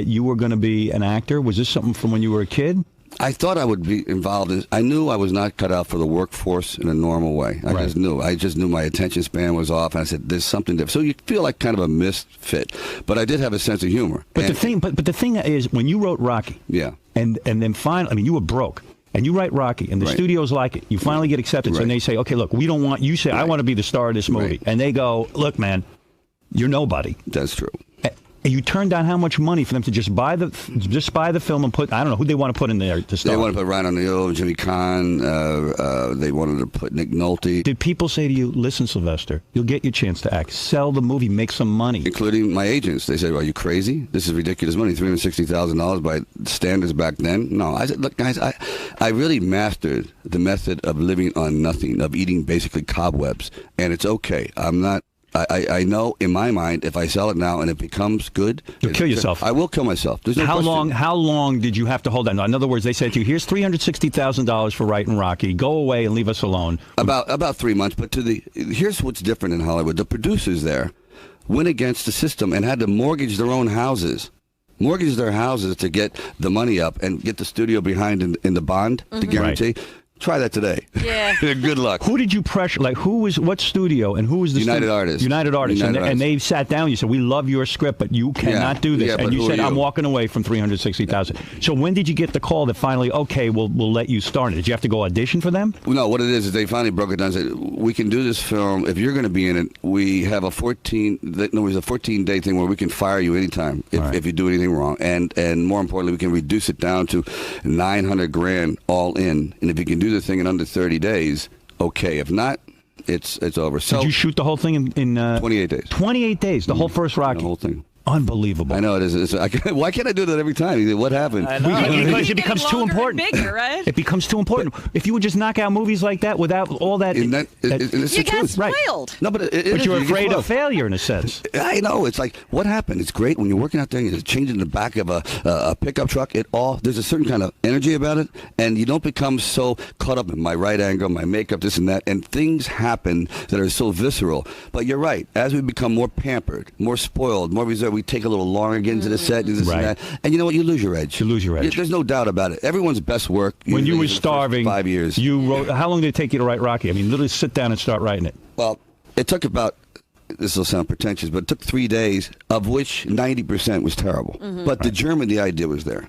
that you were going to be an actor? Was this something from when you were a kid? I thought I would be involved in. I knew I was not cut out for the workforce in a normal way. I just knew. I just knew my attention span was off, and I said, "There's something different." So you feel like kind of a misfit, but I did have a sense of humor. But the thing is, when you wrote Rocky, and then finally, I mean, you were broke. And you write Rocky, and the studios like it. You finally get acceptance, and they say, "Okay, look, we don't want you." Say, "I want to be the star of this movie," and they go, "Look, man, you're nobody." That's true. And you turned down how much money for them to just buy the film and put, I don't know who they want to put in there to star. They want to put Ryan O'Neal, Jimmy Caan. They wanted to put Nick Nolte. Did people say to you, "Listen, Sylvester, you'll get your chance to act. Sell the movie, make some money"? Including my agents. They said, "Are you crazy? This is ridiculous money. $360,000 by standards back then." No, I said, "Look, guys, I really mastered the method of living on nothing, of eating basically cobwebs, and it's okay. I'm not." I know in my mind, if I sell it now and it becomes good, you'll kill yourself. I will kill myself. There's no question. How long did you have to hold that? In other words, they said to you, "Here's $360,000 for writing Rocky. Go away and leave us alone." About 3 months. But here's what's different in Hollywood: the producers there went against the system and had to mortgage their own houses. Mortgage their houses to get the money up and get the studio behind in the bond to guarantee. Right. Try that today. Yeah. Good luck. Who did you pressure? Like, what studio and who was the United Artists? United Artists. And they sat down. You said, "We love your script, but you cannot do this." Yeah, and you said, "I'm walking away from $360,000." So when did you get the call that finally, okay, we'll let you start it? Did you have to go audition for them? No, what it is they finally broke it down and said, "We can do this film. If you're going to be in it, we have a 14-day thing where we can fire you anytime if you do anything wrong. And more importantly, we can reduce it down to $900,000 all in. And if you can do the thing in under 30 days, okay. If not, it's over." So did you shoot the whole thing in 28 days? 28 days, the whole first Rocky? The whole thing. Unbelievable. I know it is. Why can't I do that every time? What happened? I know. Because it becomes too important. Bigger, right? It becomes too important. If you would just knock out movies like that without all that, you got spoiled. No, but you're afraid of failure in a sense. I know. It's like, what happened? It's great when you're working out there and you're changing the back of a pickup truck. There's a certain kind of energy about it, and you don't become so caught up in my right angle, my makeup, this and that, and things happen that are so visceral. But you're right. As we become more pampered, more spoiled, more reserved, we take a little longer get into the set and this and that. And you know what? You lose your edge. You lose your edge. There's no doubt about it. Everyone's best work. When you were starving, 5 years. You wrote. How long did it take you to write Rocky? I mean, literally sit down and start writing it. Well, it took about. This will sound pretentious, but it took 3 days, of which 90% was terrible. But the idea was there.